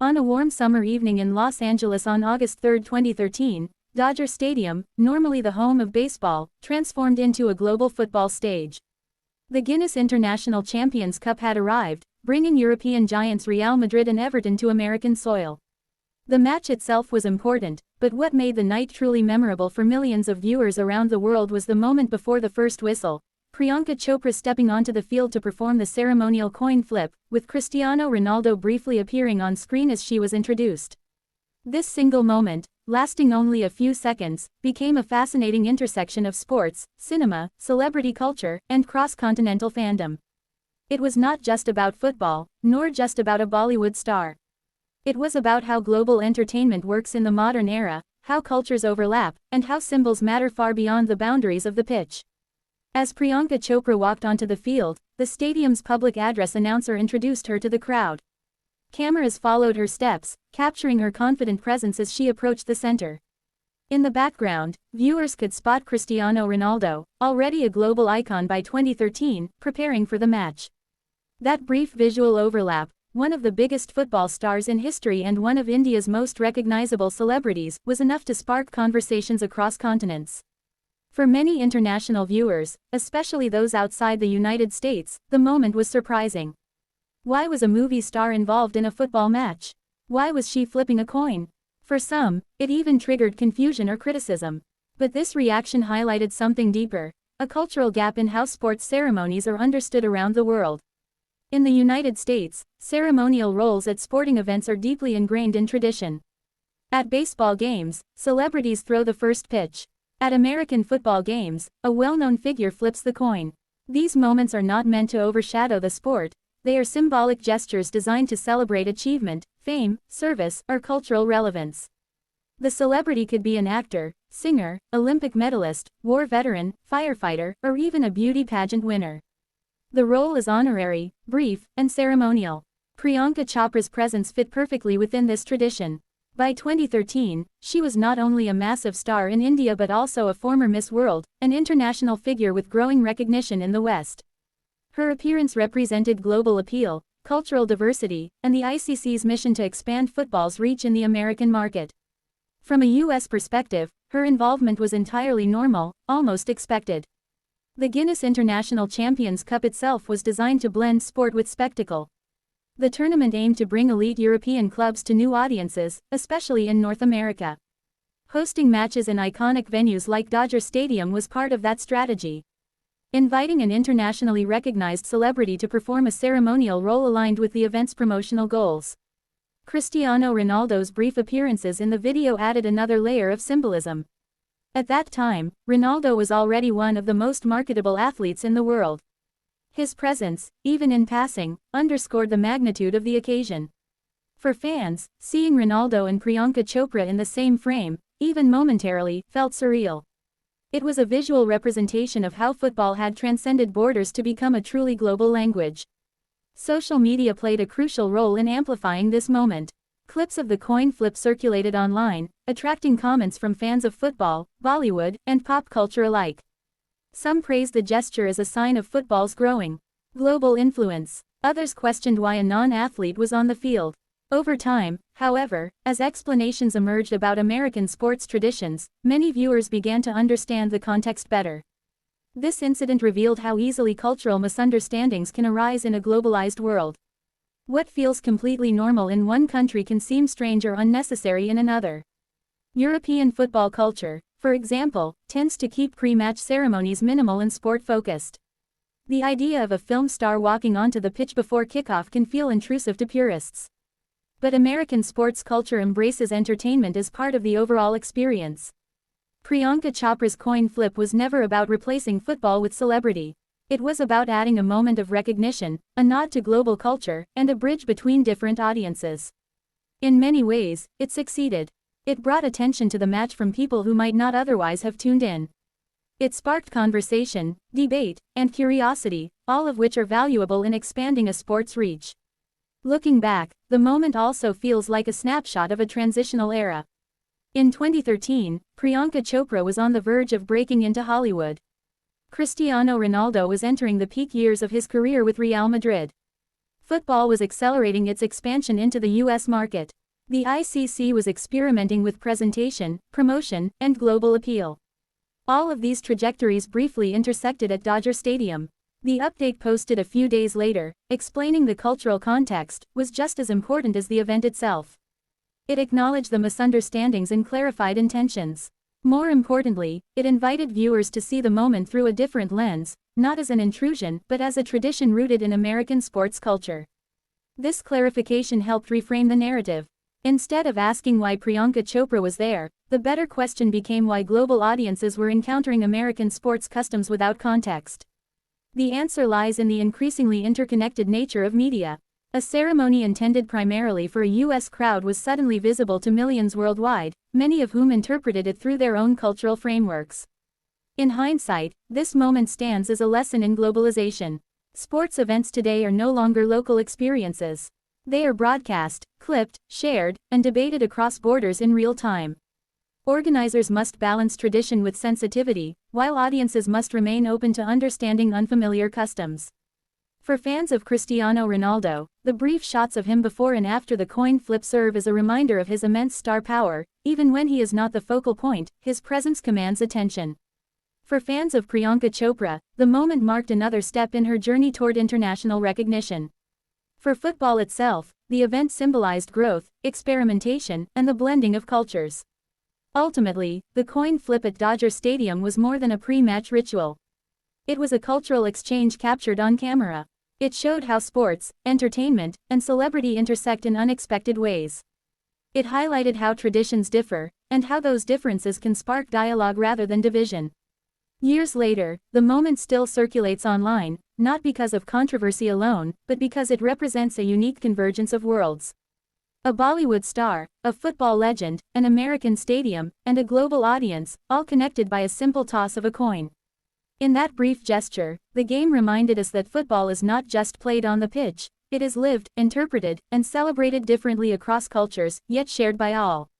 On a warm summer evening in Los Angeles on August 3, 2013, Dodger Stadium, normally the home of baseball, transformed into a global football stage. The Guinness International Champions Cup had arrived, bringing European giants Real Madrid and Everton to American soil. The match itself was important, but what made the night truly memorable for millions of viewers around the world was the moment before the first whistle, Priyanka Chopra stepping onto the field to perform the ceremonial coin flip, with Cristiano Ronaldo briefly appearing on screen as she was introduced. This single moment, lasting only a few seconds, became a fascinating intersection of sports, cinema, celebrity culture, and cross-continental fandom. It was not just about football, nor just about a Bollywood star. It was about how global entertainment works in the modern era, how cultures overlap, and how symbols matter far beyond the boundaries of the pitch. As Priyanka Chopra walked onto the field, the stadium's public address announcer introduced her to the crowd. Cameras followed her steps, capturing her confident presence as she approached the center. In the background, viewers could spot Cristiano Ronaldo, already a global icon by 2013, preparing for the match. That brief visual overlap, one of the biggest football stars in history and one of India's most recognizable celebrities, was enough to spark conversations across continents. For many international viewers, especially those outside the United States, the moment was surprising. Why was a movie star involved in a football match? Why was she flipping a coin? For some, it even triggered confusion or criticism. But this reaction highlighted something deeper, a cultural gap in how sports ceremonies are understood around the world. In the United States, ceremonial roles at sporting events are deeply ingrained in tradition. At baseball games, celebrities throw the first pitch. At American football games, a well-known figure flips the coin. These moments are not meant to overshadow the sport, they are symbolic gestures designed to celebrate achievement, fame, service, or cultural relevance. The celebrity could be an actor, singer, Olympic medalist, war veteran, firefighter, or even a beauty pageant winner. The role is honorary, brief, and ceremonial. Priyanka Chopra's presence fit perfectly within this tradition. By 2013, she was not only a massive star in India but also a former Miss World, an international figure with growing recognition in the West. Her appearance represented global appeal, cultural diversity, and the ICC's mission to expand football's reach in the American market. From a U.S. perspective, her involvement was entirely normal, almost expected. The Guinness International Champions Cup itself was designed to blend sport with spectacle. The tournament aimed to bring elite European clubs to new audiences, especially in North America. Hosting matches in iconic venues like Dodger Stadium was part of that strategy. Inviting an internationally recognized celebrity to perform a ceremonial role aligned with the event's promotional goals. Cristiano Ronaldo's brief appearances in the video added another layer of symbolism. At that time, Ronaldo was already one of the most marketable athletes in the world. His presence, even in passing, underscored the magnitude of the occasion. For fans, seeing Ronaldo and Priyanka Chopra in the same frame, even momentarily, felt surreal. It was a visual representation of how football had transcended borders to become a truly global language. Social media played a crucial role in amplifying this moment. Clips of the coin flip circulated online, attracting comments from fans of football, Bollywood, and pop culture alike. Some praised the gesture as a sign of football's growing global influence. Others questioned why a non-athlete was on the field. Over time, however, as explanations emerged about American sports traditions, many viewers began to understand the context better. This incident revealed how easily cultural misunderstandings can arise in a globalized world. What feels completely normal in one country can seem strange or unnecessary in another. European football culture, for example, tends to keep pre-match ceremonies minimal and sport-focused. The idea of a film star walking onto the pitch before kickoff can feel intrusive to purists. But American sports culture embraces entertainment as part of the overall experience. Priyanka Chopra's coin flip was never about replacing football with celebrity. It was about adding a moment of recognition, a nod to global culture, and a bridge between different audiences. In many ways, it succeeded. It brought attention to the match from people who might not otherwise have tuned in. It sparked conversation, debate, and curiosity, all of which are valuable in expanding a sport's reach. Looking back, the moment also feels like a snapshot of a transitional era. In 2013, Priyanka Chopra was on the verge of breaking into Hollywood. Cristiano Ronaldo was entering the peak years of his career with Real Madrid. Football was accelerating its expansion into the US market. The ICC was experimenting with presentation, promotion, and global appeal. All of these trajectories briefly intersected at Dodger Stadium. The update posted a few days later, explaining the cultural context, was just as important as the event itself. It acknowledged the misunderstandings and clarified intentions. More importantly, it invited viewers to see the moment through a different lens, not as an intrusion but as a tradition rooted in American sports culture. This clarification helped reframe the narrative. Instead of asking why Priyanka Chopra was there, the better question became why global audiences were encountering American sports customs without context. The answer lies in the increasingly interconnected nature of media. A ceremony intended primarily for a US crowd was suddenly visible to millions worldwide, many of whom interpreted it through their own cultural frameworks. In hindsight, this moment stands as a lesson in globalization. Sports events today are no longer local experiences. They are broadcast, clipped, shared, and debated across borders in real time. Organizers must balance tradition with sensitivity, while audiences must remain open to understanding unfamiliar customs. For fans of Cristiano Ronaldo, the brief shots of him before and after the coin flip serve as a reminder of his immense star power. Even when he is not the focal point, his presence commands attention. For fans of Priyanka Chopra, the moment marked another step in her journey toward international recognition. For football itself, the event symbolized growth, experimentation, and the blending of cultures. Ultimately, the coin flip at Dodger Stadium was more than a pre-match ritual. It was a cultural exchange captured on camera. It showed how sports, entertainment, and celebrity intersect in unexpected ways. It highlighted how traditions differ, and how those differences can spark dialogue rather than division. Years later, the moment still circulates online, not because of controversy alone, but because it represents a unique convergence of worlds. A Bollywood star, a football legend, an American stadium, and a global audience, all connected by a simple toss of a coin. In that brief gesture, the game reminded us that football is not just played on the pitch, it is lived, interpreted, and celebrated differently across cultures, yet shared by all.